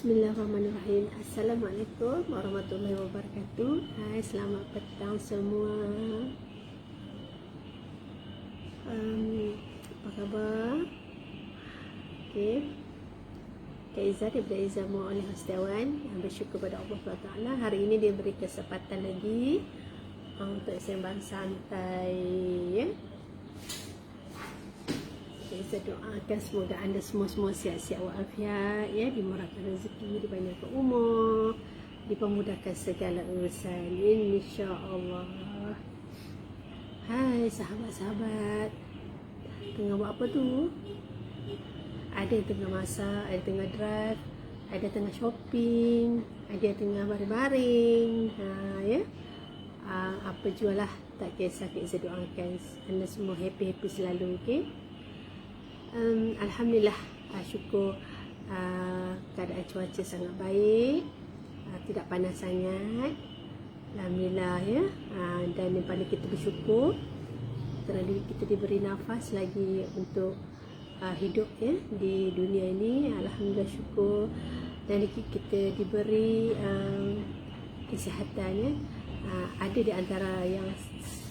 Bismillahirrahmanirrahim. Assalamualaikum warahmatullahi wabarakatuh. Hai, selamat petang semua. Apa khabar? Okey. Kak Izzah daripada Izzah Muar oleh Hostawan. Bersyukur pada Allah SWT. Hari ini dia beri kesempatan lagi untuk sembang santai, ya. Saya doakan semoga anda semua sihat-sihat walafiat, ya, dimurahkan rezeki, dipanjangkan umur, dipermudahkan segala urusan, insya-Allah. Hai sahabat-sahabat, tengah buat apa tu? Ada yang tengah masak, ada yang tengah drive, ada yang tengah shopping, ada yang tengah baring-baring, ya. Apa jualah, tak kisah. Kita doakan anda semua happy-happy selalu, okey? Alhamdulillah, syukur keadaan cuaca sangat baik, tidak panas sangat, alhamdulillah, ya. Dan yang paling kita bersyukur kerana kita diberi nafas lagi untuk hidup, ya, di dunia ini. Alhamdulillah, syukur. Dan kita diberi kesihatan, ya. Ada di antara yang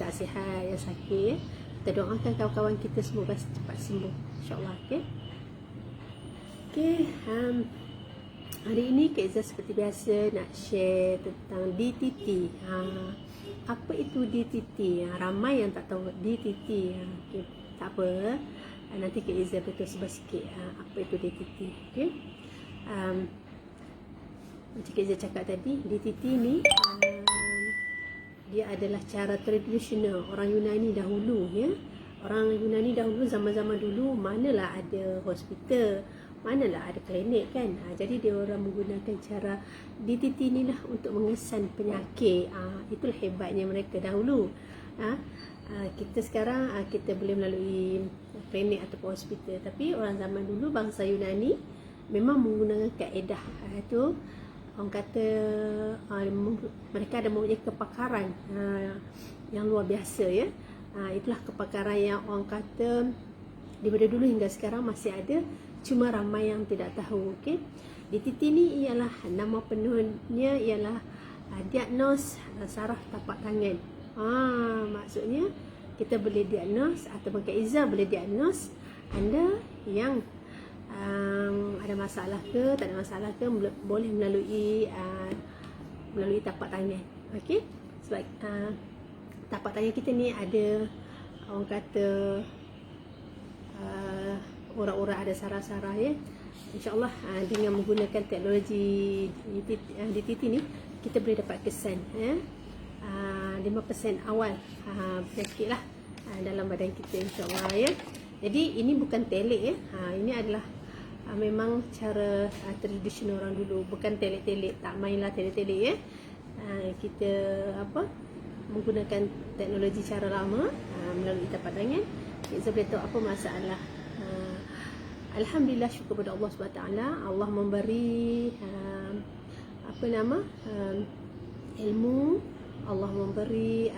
tak sihat, yang sakit, ya. Kita doakan kawan-kawan kita semoga cepat sembuh, insya-Allah, okey. Hari ini Kak Izzah seperti biasa nak share tentang DTT. Apa itu DTT? Ramai yang tak tahu DTT. Okey, tak apa. Nanti Kak Izzah beritahu sikit apa itu DTT, okey. Macam Kak Izzah cakap tadi, DTT ni dia adalah cara tradisional orang Yunani dahulu, ya. Orang Yunani dahulu, zaman-zaman dulu, manalah ada hospital, manalah ada klinik, kan. Jadi dia orang menggunakan cara DTT ni lah untuk mengesan penyakit. Itulah hebatnya mereka dahulu. Kita sekarang kita boleh melalui klinik ataupun hospital, tapi orang zaman dulu, bangsa Yunani memang menggunakan kaedah itu. Orang kata mereka ada mempunyai kepakaran yang luar biasa, ya. Itulah kepakaran yang orang kata daripada dulu hingga sekarang masih ada, cuma ramai yang tidak tahu, okey. DTT ni ialah nama penuhnya ialah diagnos saraf tapak tangan. Maksudnya kita boleh diagnos ataupun Kak Izzah boleh diagnos anda yang ada masalah ke, tak ada masalah ke, boleh melalui tapak tangan, okey. Sebab tapak tangan kita ni ada, orang kata, urat-urat, ada saraf-saraf, ya. InsyaAllah dengan menggunakan teknologi DTT ni kita boleh dapat kesan, ya, 5% awal penyakit lah dalam badan kita, insyaAllah, ya. Jadi ini bukan telik, ya. Ini adalah memang cara tradisional orang dulu, bukan telik-telik, tak mainlah telik-telik, ya. Kita menggunakan teknologi cara lama melalui tapak tangan. Kita boleh tahu apa masalah. Alhamdulillah, syukur pada Allah SWT. Allah memberi ilmu, Allah memberi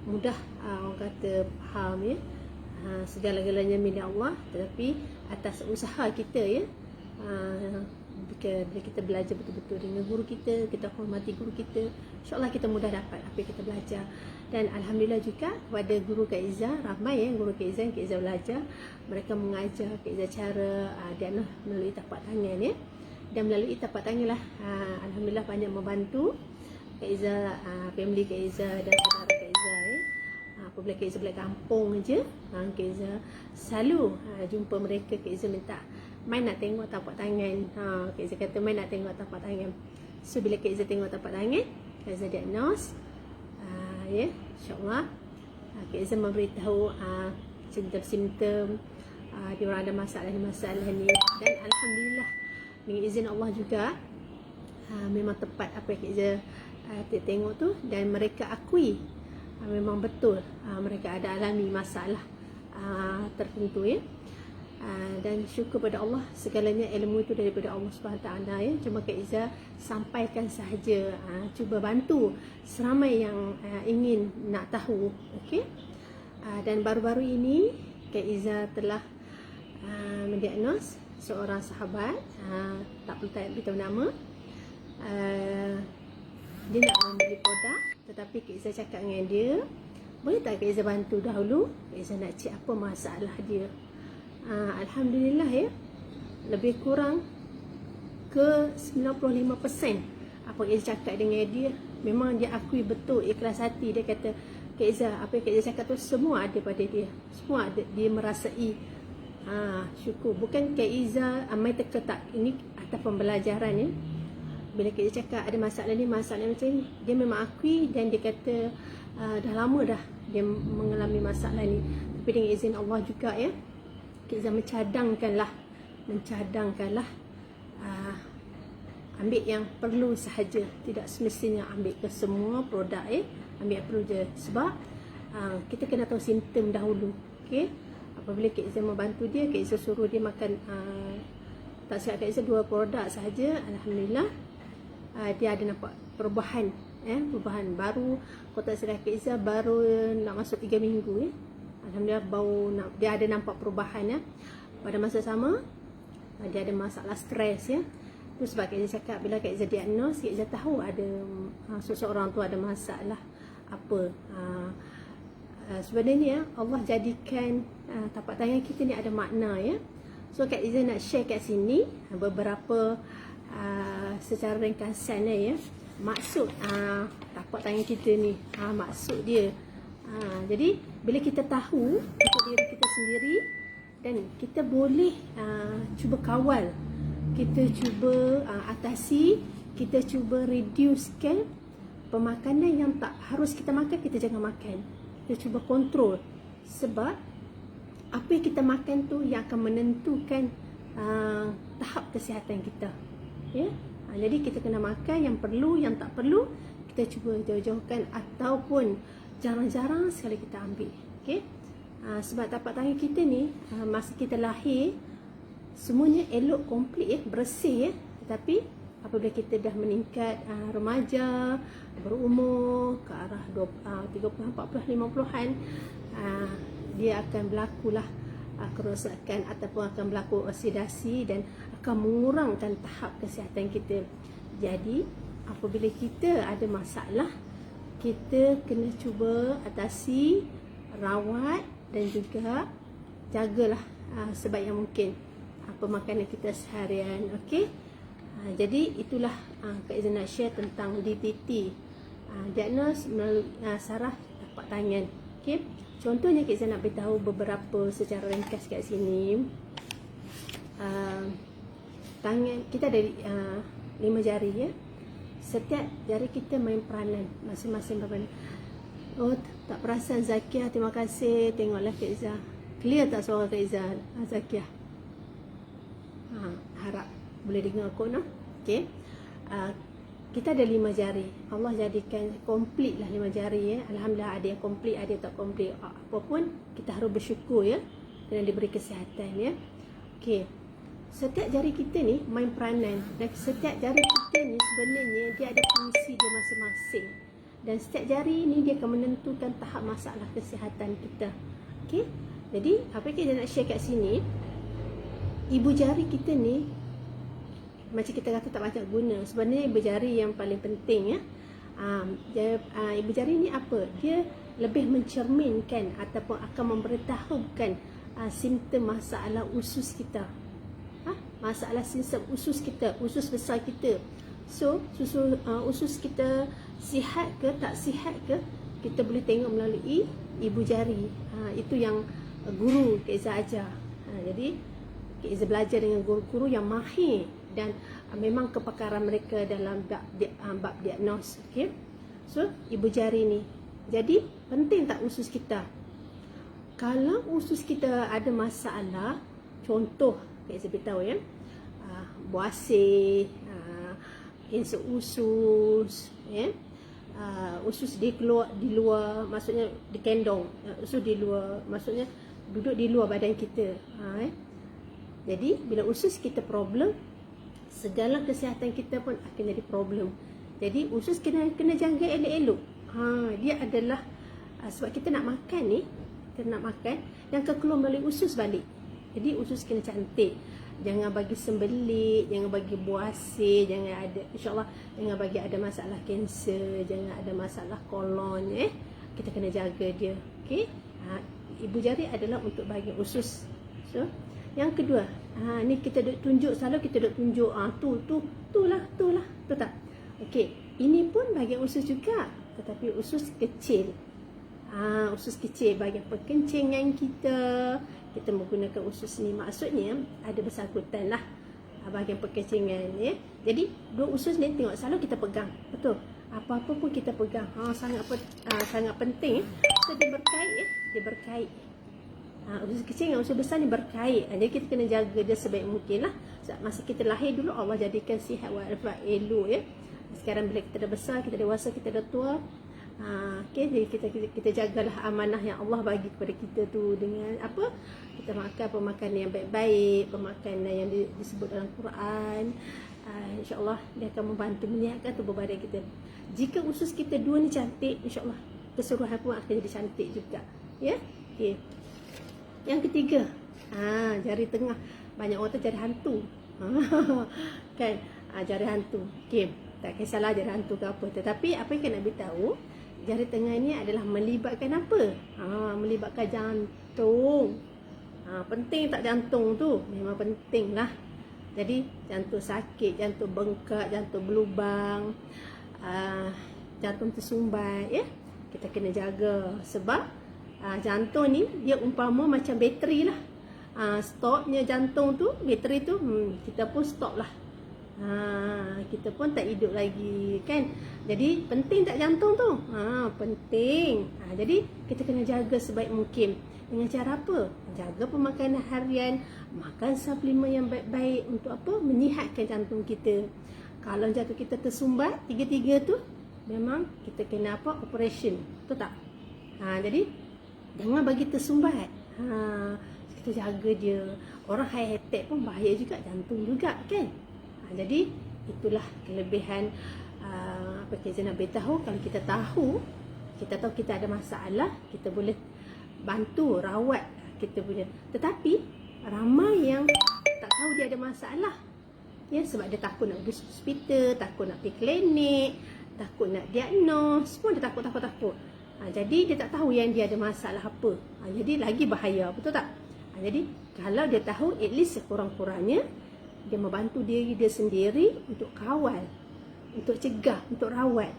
mudah, orang kata, faham, ya. Segala-galanya milik Allah, tetapi atas usaha kita, ya. Bila kita belajar betul-betul dengan guru kita, kita hormati guru kita, insyaAllah kita mudah dapat apa yang kita belajar. Dan Alhamdulillah juga pada guru Kak Izzah, ramai, ya, guru Kak Izzah belajar. Mereka mengajar Kak Izzah cara diagnos melalui tapak tangan, ya. Dan melalui tapak tangan lah, Alhamdulillah banyak membantu Kak Izzah, family Kak Izzah dan saudara Kak Izzah, ya. Apabila Kak Izzah balik kampung je, Kak Izzah selalu jumpa mereka. Kak Izzah minta, "Mai nak tengok tapak tangan." Kak Izzah kata, "Mai nak tengok tapak tangan." So bila Kak Izzah tengok tapak tangan, Kak Izzah diagnos, ya, insyaAllah. Kak Izzah memberitahu simptom-simptom, dia orang ada masalah ni. Dan Alhamdulillah, dengan izin Allah juga, memang tepat apa yang Kak Izzah tengok tu, dan mereka akui memang betul mereka ada alami masalah tertentu, ya. Dan syukur pada Allah, segalanya ilmu itu daripada Allah SWT, ya. Cuma Kak Izzah sampaikan sahaja, cuba bantu seramai yang ingin nak tahu, okey. Dan baru-baru ini Kak Izzah telah mendiagnos seorang sahabat, tak perlu tak beritahu nama. Dia nak membeli produk, tetapi Kak Izzah cakap dengan dia, boleh tak Kak Izzah bantu dahulu? Kak Izzah nak cek apa masalah dia. Alhamdulillah ya, lebih kurang ke 95% apa Kak Izzah cakap dengan dia, memang dia akui betul, ikhlas hati. Dia kata, Kak Izzah, apa yang Kak Izzah cakap tu semua ada pada dia, semua ada, dia merasai. Syukur. Bukan Kak Izzah main teka tak, ini atas pembelajaran ya. Bila Kak Izzah cakap ada masalah ni macam ni, dia memang akui dan dia kata dah lama dah dia mengalami masalah ni. Tapi dengan izin Allah juga ya, Kak Izzah mencadangkanlah ambil yang perlu sahaja, tidak semestinya ambil ke semua produk ya. Ambil yang perlu je, sebab kita kena tahu simptom dahulu. Okey, apabila Kak Izzah membantu dia, Kak Izzah suruh dia makan tak silap Kak Izzah 2 produk sahaja. Alhamdulillah dia ada nampak perubahan, perubahan baru. Kalau tak silap Kak Izzah baru nak masuk 3 minggu ya. Alhamdulillah dia ada nampak perubahan ya. Pada masa sama dia ada masalah stres ya. Terus sebab Kak Izzah cakap, bila Kak Izzah diagnos, Kak Izzah tahu ada seseorang tu ada masalah apa. Sebenarnya Allah jadikan tapak tangan kita ni ada makna ya. So Kak Izzah nak share kat sini beberapa secara ringkasan ya, maksud tapak tangan kita ni, maksud dia. Jadi bila kita tahu untuk diri kita sendiri, dan kita boleh cuba kawal, kita cuba atasi, kita cuba reducekan pemakanan yang tak harus kita makan, kita jangan makan. Kita cuba kontrol, sebab apa yang kita makan tu yang akan menentukan tahap kesihatan kita ya. Jadi kita kena makan yang perlu, yang tak perlu kita cuba jauh-jauhkan, ataupun jarang-jarang sekali kita ambil. Okey, sebab tapak tangan kita ni masa kita lahir semuanya elok, komplit ya, bersih ya. Tetapi apabila kita dah meningkat remaja, berumur ke arah 30, 40, 50-an, dia akan berlakulah kerosakan ataupun akan berlaku oksidasi dan akan mengurangkan tahap kesihatan kita. Jadi apabila kita ada masalah, kita kena cuba atasi, rawat dan juga jagalah sebaik yang mungkin pemakanan kita seharian. Okey, jadi itulah Kak Izzah nak share tentang DTT, diagnos melalui saraf tapak tangan. Okey, contohnya Kak Izzah nak beritahu beberapa secara ringkas kat sini. Tangan kita ada 5 jari ya. Setiap jari kita main peranan, masing-masing berperanan. Oh, tak perasan Zakiah, terima kasih. Tengoklah Kak Izzah. Clear tak suara Kak Izzah? Zakiah, harap boleh dengar kot no? Okey, kita ada 5 jari. Allah jadikan komplit lah 5 jari ya. Alhamdulillah, ada yang komplit, ada yang tak komplit. Apapun kita harus bersyukur ya, kerana diberi kesihatan ya. Okey, setiap jari kita ni main peranan, dan setiap jari kita ni sebenarnya dia ada fungsi dia masing-masing, dan setiap jari ni dia akan menentukan tahap masalah kesihatan kita. Okey, jadi apa yang kita nak share kat sini, ibu jari kita ni macam kita kata tak banyak guna. Sebenarnya ibu jari yang paling penting ya. Ibu jari ni apa? Dia lebih mencerminkan ataupun akan memberitahukan simptom masalah usus kita. Masalah sistem usus kita, usus besar kita. So, usus kita sihat ke tak sihat ke, kita boleh tengok melalui ibu jari. Itu yang guru Kak Izzah ajar. Jadi Kak Izzah belajar dengan guru-guru yang mahir dan memang kepakaran mereka dalam bab diagnos. Okay? So, ibu jari ni. Jadi, penting tak usus kita? Kalau usus kita ada masalah, contoh Kak Izzah beritahu ya, buasir, insert usus ya, usus dia keluar di luar, maksudnya di kendong, usus di luar, maksudnya duduk di luar badan kita. Jadi bila usus kita problem, segala kesihatan kita pun akan jadi problem. Jadi usus kena jaga elok-elok. Dia adalah sebab kita nak makan ni, kita nak makan yang keluar melalui usus balik. Jadi usus kena cantik. Jangan bagi sembelit, jangan bagi buasir, jangan ada, insyaAllah jangan bagi ada masalah kanser, jangan ada masalah kolon. Kita kena jaga dia. Okey. Ibu jari adalah untuk bahagian usus. So, yang kedua, ni kita duk tunjuk, selalu kita duk tunjuk tu lah, tu tak. Okey, ini pun bahagian usus juga, tetapi usus kecil. Usus kecil, bahagian perkencingan kita menggunakan usus ni. Maksudnya ada bersangkutan lah bahagian perkencingan ya. Jadi dua usus ni tengok selalu kita pegang. Betul. Apa-apa pun kita pegang. Sangat penting. So dia berkait dia berkait. Usus kecil dengan usus besar ni berkait. Jadi kita kena jaga dia sebaik mungkin lah. Masa kita lahir dulu Allah jadikan sihat walafiat elok ya. Sekarang bila kita dah besar, kita dewasa, kita dah tua, jadi kita jagalah amanah yang Allah bagi kepada kita tu dengan apa? Kita makan pemakanan yang baik-baik, pemakanan yang disebut dalam Quran. InsyaAllah dia akan membantu menyihatkan tubuh badan kita. Jika usus kita dua ni cantik, InsyaAllah keseluruhan pun akan jadi cantik juga. Ya, okay. Yang ketiga, jari tengah. Banyak orang tu jari hantu. Kan? Jari hantu. Okay. Tak kisahlah jari hantu ke apa. Tetapi apa yang kena beritahu, jari tengah ni adalah melibatkan apa? Melibatkan jantung. Penting tak jantung tu? Memang penting lah. Jadi jantung sakit, jantung bengkak, jantung berlubang, jantung tersumbat ya. Kita kena jaga sebab jantung ni dia umpama macam bateri lah. Stopnya jantung tu, bateri tu, kita pun stop lah. Kita pun tak hidup lagi kan. Jadi penting tak jantung tu? Penting. Jadi kita kena jaga sebaik mungkin. Dengan cara apa? Jaga pemakanan harian, makan suplemen yang baik-baik untuk apa? Menyihatkan jantung kita. Kalau jantung kita tersumbat, tiga-tiga tu memang kita kena apa? Operation. Betul tak? Jadi jangan bagi tersumbat. Kita jaga dia. Orang high attack pun bahaya juga, jantung juga kan. Jadi itulah kelebihan apa kita nak beritahu. Kalau kita tahu kita ada masalah, kita boleh bantu rawat kita punya. Tetapi ramai yang tak tahu dia ada masalah ya, sebab dia takut nak pergi hospital, takut nak pergi klinik, takut nak diagnose, semua dia takut. Jadi dia tak tahu yang dia ada masalah apa. Jadi lagi bahaya, betul tak? Jadi kalau dia tahu, at least sekurang-kurangnya dia membantu diri dia sendiri untuk kawal, untuk cegah, untuk rawat.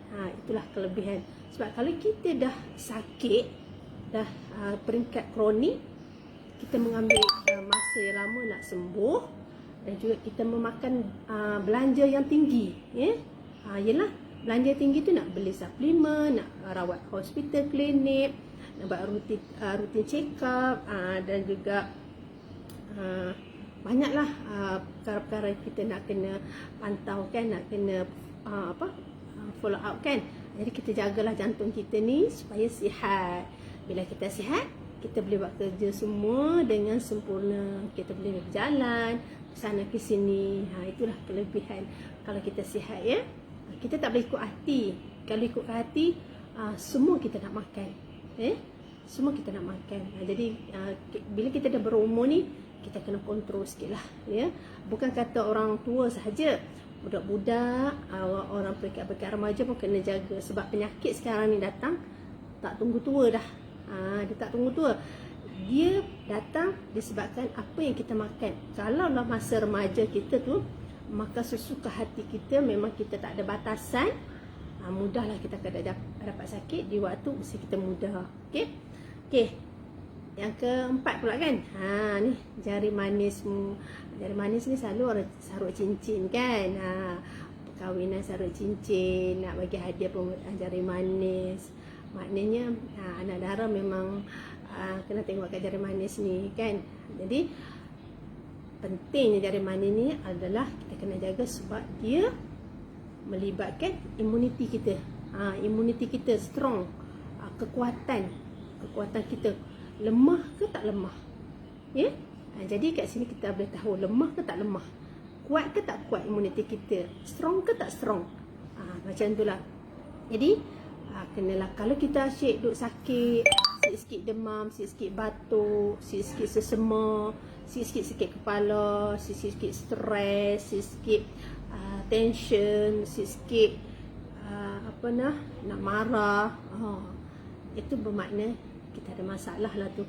Itulah kelebihan. Sebab kalau kita dah sakit, dah peringkat kronik, kita mengambil masa yang lama nak sembuh, dan juga kita memakan belanja yang tinggi ya. Yelah, belanja tinggi tu nak beli suplemen, nak rawat hospital, klinik, nak buat rutin check up, dan juga banyaklah perkara-perkara kita nak kena pantau kan, nak kena follow up kan. Jadi kita jagalah jantung kita ni supaya sihat. Bila kita sihat, kita boleh buat kerja semua dengan sempurna. Kita boleh berjalan ke sana ke sini. Itulah kelebihan kalau kita sihat ya. Kita tak boleh ikut hati. Kalau ikut hati, semua kita nak makan. Semua kita nak makan. Jadi bila kita dah berumur ni, kita kena kontrol sikit lah ya. Bukan kata orang tua sahaja, budak-budak, orang peringkat remaja pun kena jaga. Sebab penyakit sekarang ni datang tak tunggu tua dah. Dia tak tunggu tua. Dia datang disebabkan apa yang kita makan. Kalau lah masa remaja kita tu, maka sesuka hati kita, memang kita tak ada batasan, mudahlah kita akan dapat sakit di waktu usia kita muda. Okey. Yang keempat pula kan. Ni jari manis. Jari manis ni selalu orang sarut cincin kan. Perkahwinan sarut cincin, nak bagi hadiah pun jari manis. Maknanya anak dara memang kena tengok kat jari manis ni kan. Jadi pentingnya jari manis ni adalah kita kena jaga sebab dia melibatkan imuniti kita. Imuniti kita strong. Kekuatan kita. Lemah ke tak lemah? Ya? Jadi kat sini kita boleh tahu lemah ke tak lemah. Kuat ke tak kuat imuniti kita. Strong ke tak strong. Macam itulah. Jadi kenalah kalau kita asyik duk sakit, sikit-sikit demam, sikit-sikit batuk, sikit-sikit sesema, sikit-sikit sakit kepala, sikit-sikit stres, sikit-sikit tension, sikit-sikit nak marah, itu bermakna kita ada masalah lah tu.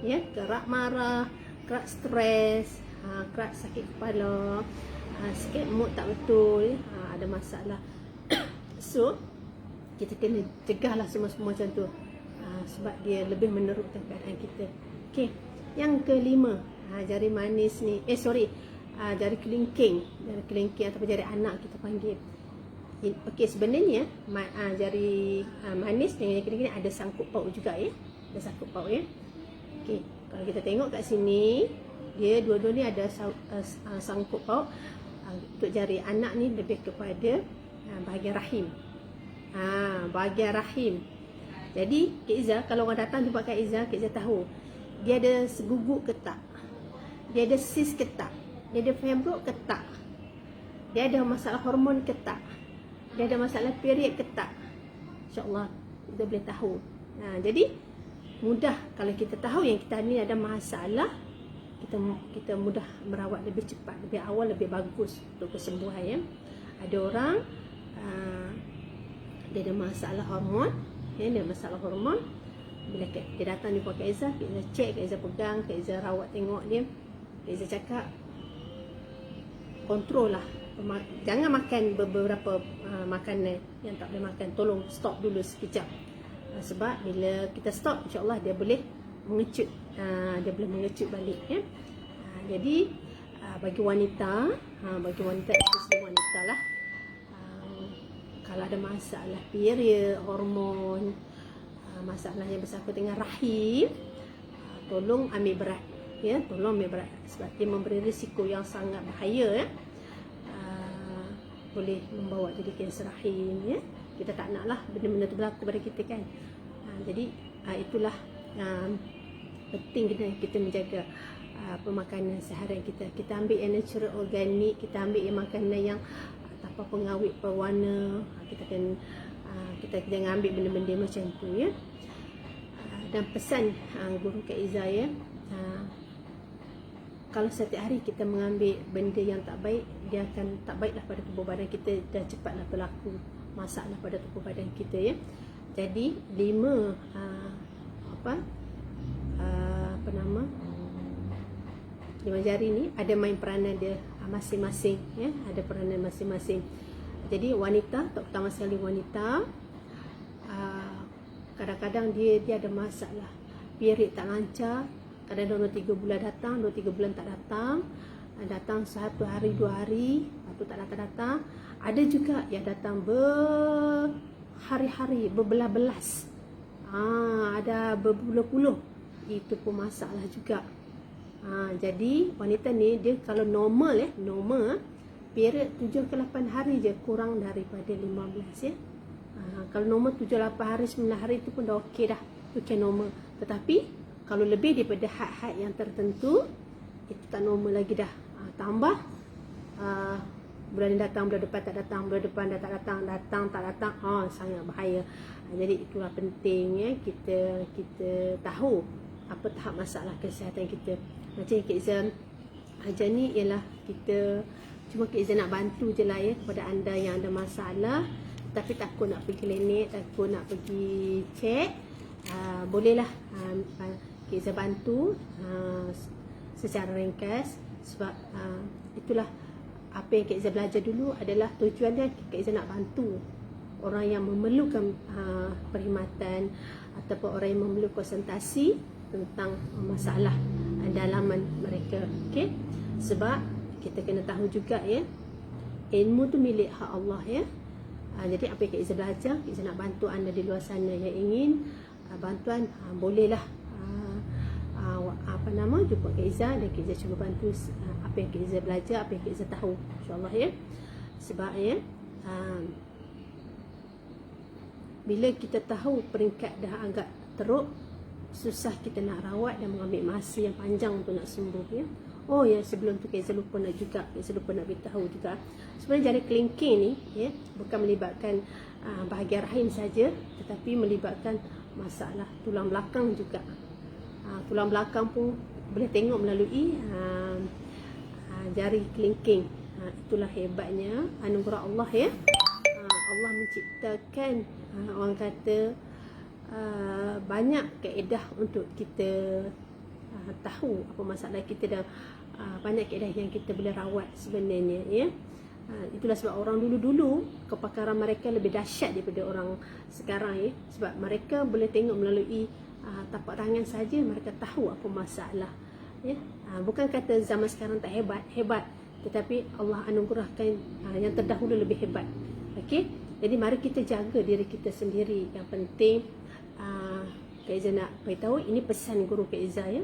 Ya, kerap marah, kerap stres, kerap sakit kepala, sikit mood tak betul, ada masalah. So kita kena cegahlah semua-semua macam tu, sebab dia lebih menerukkan keadaan kita. Okey, yang kelima, jari manis ni, jari kelingking ataupun jari anak kita panggil. Okey, sebenarnya jari manis dengan jari kelingking ada sangkut paut juga ya. Ada sangkut paut ya. Okey, kalau kita tengok kat sini, dia dua-dua ni ada sangkut paut. Untuk jari anak ni lebih kepada bahagian rahim. Bahagian rahim. Jadi Kak Izzah, kalau orang datang jumpa Kak Izzah tahu dia ada seguguk ke tak, dia ada sis ke tak, dia ada fibroid ke tak, dia ada masalah hormon ke tak, dia ada masalah period ke tak. InsyaAllah kita boleh tahu. Jadi mudah kalau kita tahu yang kita ni ada masalah, kita mudah merawat lebih cepat, lebih awal, lebih bagus untuk kesembuhan ya. Ada orang dia ada masalah hormon, dia ada masalah hormon. Bila dia datang jumpa Kak Izzah, Kak Izzah cek, Kak Izzah pegang, Kak Izzah rawat tengok dia. Kak Izzah cakap, kontrol lah, jangan makan beberapa makanan yang tak boleh makan, tolong stop dulu sekejap. Sebab bila kita stop, insyaAllah dia boleh mengecut, balik ya. Jadi bagi wanita, especially wanita lah, kalau ada masalah period, hormon, masalah yang bersangkut dengan rahim, tolong ambil berat ya, tolong ambil berat sebab dia memberi risiko yang sangat bahaya ya. Boleh membawa jadi kanser rahim ya. Kita tak nak lah benda-benda tu berlaku pada kita kan. Jadi itulah penting kita menjaga pemakanan seharian kita. Kita ambil yang natural, organik, kita ambil yang makanan yang tanpa pengawet pewarna. Kita jangan ambil benda-benda macam tu ya. Dan pesan guru Kak Izzah ya, kalau setiap hari kita mengambil benda yang tak baik, dia akan tak baiklah pada tubuh badan kita dan cepatlah berlaku masalah pada tubuh badan kita ya. Jadi 5 jari ni ada main peranan dia masing-masing ya, ada peranan masing-masing. Jadi wanita, terutama sekali wanita, kadang-kadang dia ada masalah period tak lancar. Kadang-kadang 2-3 bulan datang, 2-3 bulan tak datang 1 hari 2 hari, lepas tu tak datang. Ada juga yang datang berhari-hari, berbelas-belas, ada berpuluh-puluh. Itu pun masalah juga. Jadi wanita ni dia kalau normal period 7 ke 8 hari je, kurang daripada 15 ya. Kalau normal 7-8 hari, 9 hari itu pun dah okey dah, itu normal. Tetapi kalau lebih daripada had-had yang tertentu, itu tak normal lagi dah. Tambah bulan ni datang, bulan depan tak datang, bulan depan dah tak datang, tak datang, sangat bahaya. Jadi itulah penting ya, kita tahu apa tahap masalah kesihatan kita. Macam Kak Izzah ajar ni ialah kita cuma Kak Izzah nak bantu je lah ya kepada anda yang ada masalah, tapi takut nak pergi klinik, takut nak pergi cek, bolehlah Kak Izzah bantu secara ringkas. Sebab itulah apa yang Kak Izzah belajar dulu adalah tujuan dia, Kak Izzah nak bantu orang yang memerlukan perkhidmatan ataupun orang yang memerlukan konsultasi tentang masalah dalaman mereka. Okey, sebab kita kena tahu juga ya, ilmu tu milik hak Allah ya. Jadi apa yang Kak Izzah belajar, Kak Izzah nak bantu anda di luar sana yang ingin bantuan, bolehlah jumpa Kak Izzah dan Kak Izzah cuba bantu apa yang Kak Izzah belajar, apa yang Kak Izzah tahu, insyaAllah ya. Sebab ya, bila kita tahu peringkat dah agak teruk, susah kita nak rawat dan mengambil masa yang panjang untuk nak sembuh ya. Oh ya, sebelum tu Kak Izzah lupa nak beritahu juga, sebenarnya jari kelingking ni ya, bukan melibatkan bahagian rahim saja, tetapi melibatkan masalah tulang belakang juga. Tulang belakang pun boleh tengok melalui jari kelingking. Itulah hebatnya anugerah Allah ya. Allah menciptakan orang kata banyak kaedah untuk kita tahu apa masalah kita, dan banyak kaedah yang kita boleh rawat sebenarnya ya. Itulah sebab orang dulu-dulu kepakaran mereka lebih dahsyat daripada orang sekarang ya. Sebab mereka boleh tengok melalui tapak tangan saja mereka tahu apa masalah ya. Bukan kata zaman sekarang tak hebat, tetapi Allah anugerahkan yang terdahulu lebih hebat. Okey, jadi mari kita jaga diri kita sendiri. Yang penting Kak Izzah nak beritahu, ini pesan guru Kak Izzah ya.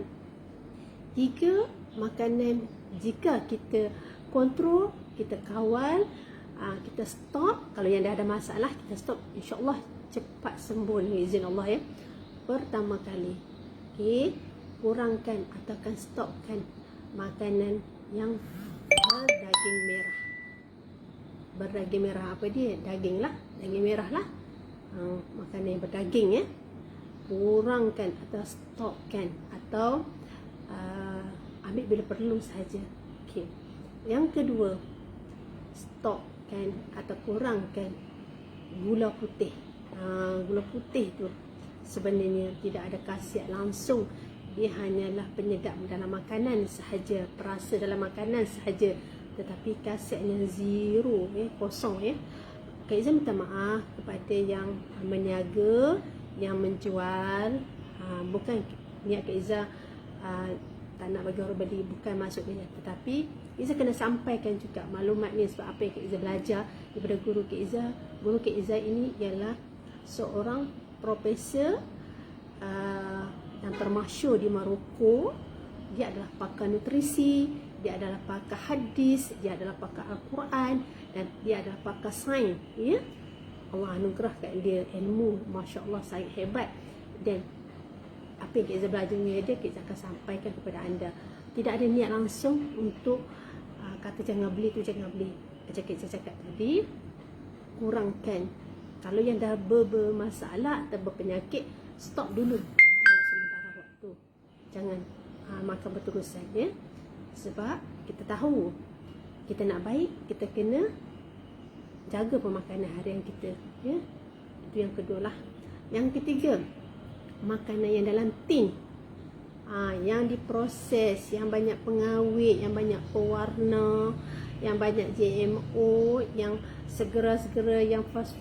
3 makanan jika kita kontrol, kita kawal, kita stop. Kalau yang dah ada masalah kita stop, insya-Allah cepat sembuh dengan izin Allah ya. Pertama kali, okey, kurangkan ataupun stopkan makanan yang berdaging merah. Berdaging merah apa dia? Daging lah, daging merah lah. Makanan yang berdaging ya. Kurangkan atau stopkan, atau ambil bila perlu saja. Okey. Yang kedua, stopkan atau kurangkan gula putih. Gula putih tu sebenarnya tidak ada khasiat langsung. Dia hanyalah penyedap dalam makanan sahaja, perasa dalam makanan sahaja, tetapi khasiatnya zero ya, kosong ya. Kak Izzah minta maaf kepada yang meniaga, yang menjual. Bukan niat Kak Izzah tak nak bagi orang beli, bukan maksud dia, tetapi Izzah kena sampaikan juga maklumat ni sebab apa yang Kak Izzah belajar daripada guru Kak Izzah. Guru Kak Izzah ini ialah seorang profesor yang termasyhur di Maroko. Dia adalah pakar nutrisi, dia adalah pakar hadis, dia adalah pakar Al-Quran, dan dia adalah pakar sains ya. Allah anugerahkan dia ilmu, masya-Allah, sangat hebat. Dan apa yang Kak Izzah belajar dengan dia, Kak Izzah akan sampaikan kepada anda. Tidak ada niat langsung untuk kata jangan beli tu, jangan beli. Macam Kak Izzah cakap tadi, kurangkan. Kalau yang dah bermasalah atau berpenyakit, stop dulu buat sementara waktu. Jangan makan berterusan ya. Sebab kita tahu kita nak baik, kita kena jaga pemakanan harian kita ya. Itu yang kedua lah. Yang ketiga, makanan yang dalam tin, yang diproses, yang banyak pengawet, yang banyak pewarna, yang banyak GMO, yang segera-segera, yang fast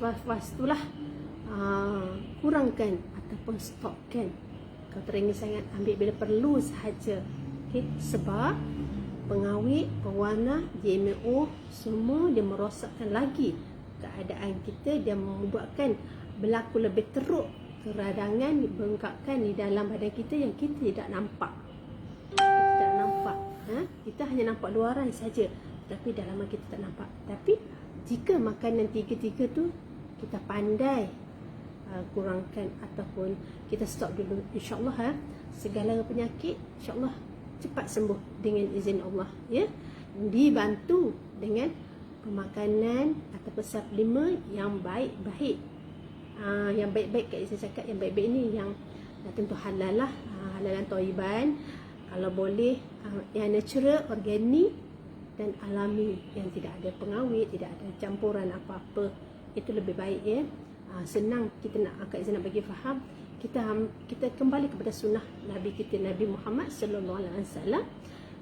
itulah, kurangkan ataupun stopkan. Kalau teringin sangat, ambil bila perlu sahaja. Okay? Sebab pengawet, pewarna, GMO semua dia merosakkan lagi keadaan kita, dia membuatkan berlaku lebih teruk keradangan, bengkakan di dalam badan kita yang kita tidak nampak. Kita tak nampak. Kita hanya nampak luaran saja, tapi dalam kita tak nampak. Tapi jika makanan tiga-tiga tu kita pandai kurangkan ataupun kita stop dulu, insya-Allah segala penyakit insya-Allah cepat sembuh dengan izin Allah ya. Dibantu dengan pemakanan ataupun suplemen yang baik-baik. Yang baik-baik Kak Izzah cakap, yang baik-baik ni yang tentu halal lah, halalan thayyiban, kalau boleh yang natural, organik dan alami, yang tidak ada pengawet, tidak ada campuran apa-apa. Itu lebih baik ya. Senang kita nak, Kak Izzah nak bagi faham, kita kembali kepada sunnah Nabi kita, Nabi Muhammad sallallahu alaihi wasallam.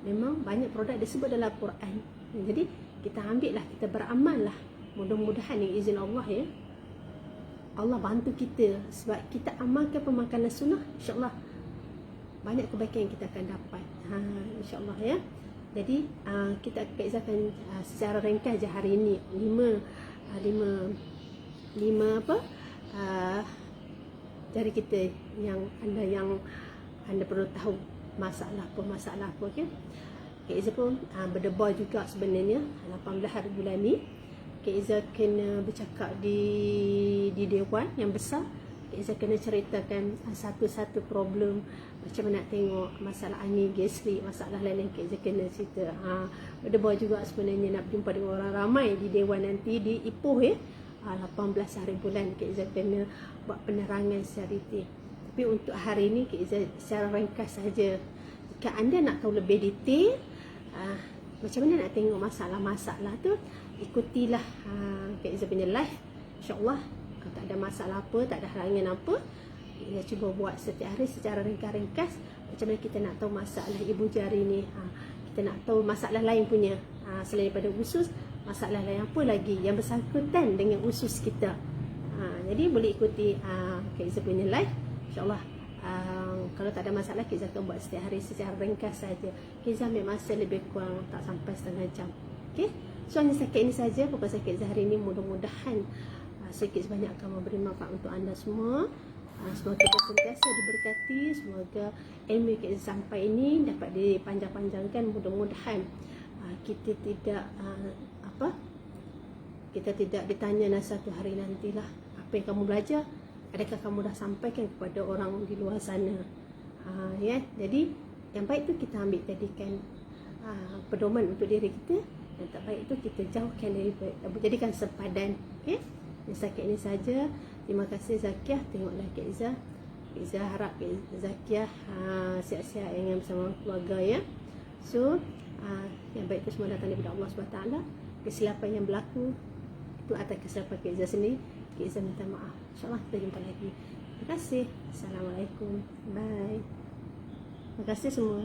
Memang banyak produk disebut dalam Quran. Jadi kita ambil lah, kita beramal lah. Mudah-mudahan dengan izin Allah ya, Allah bantu kita sebab kita amalkan pemakanan sunnah, insya-Allah banyak kebaikan yang kita akan dapat. Insya-Allah ya. Jadi kita Kak Izzah akan secara ringkas je hari ini 5 dari kita yang anda perlu tahu masalah apa okay? Kak Izzah pun berdebar juga sebenarnya 18 hari bulan ni. Kak Izzah kena bercakap di dewan yang besar. Kak Izzah kena ceritakan satu-satu problem, macam mana nak tengok masalah angin, gastrik, masalah lain-lain. Kak Izzah kena cerita. Berdebar juga sebenarnya nak berjumpa dengan orang ramai di dewan nanti di Ipoh ya. 18 hari bulan Kak Izzah kena buat penerangan secara detail. Tapi untuk hari ini Kak Izzah secara ringkas saja Jika anda nak tahu lebih detail macam mana nak tengok masalah-masalah tu, ikutilah Kak Izzah punya live. InsyaAllah kalau tak ada masalah apa, tak ada halangan apa, kita cuba buat setiap hari secara ringkas-ringkas. Macam mana kita nak tahu masalah ibu jari ni, kita nak tahu masalah lain punya, selain daripada usus, masalah lain apa lagi yang bersangkutan dengan usus kita. Jadi boleh ikuti Kak Izzah punya live. InsyaAllah kalau tak ada masalah, Kak Izzah akan buat setiap hari secara ringkas saja. Kak Izzah ambil masa lebih kurang tak sampai setengah jam. Okay? So hanya setakat ini saja perkongsian Kak Izzah hari ini. Mudah-mudahan sedikit sebanyak akan memberi manfaat untuk anda semua. Semoga kita sentiasa diberkati. Semoga ilmu Kak Izzah sampai ini dapat dipanjang-panjangkan. Mudah-mudahan kita tidak kita tidak ditanya satu hari nantilah apa yang kamu belajar, adakah kamu dah sampaikan kepada orang di luar sana. Ya, jadi yang baik tu kita ambil jadikan pedoman untuk diri kita, yang tak baik tu kita jauhkan jadikan sepadan. Okay? Setakat ini saja. Terima kasih Zakiah, tengoklah Kak Izzah. Kak Izzah harap Kak Zakiah sihat-sihat dengan bersama keluarga ya. So yang baik itu semua datang daripada Allah SWT. Kesilapan yang berlaku itu atas kesilapan Kak Izzah sendiri. Kak Izzah minta maaf. InsyaAllah kita jumpa lagi. Terima kasih. Assalamualaikum. Bye. Terima kasih semua.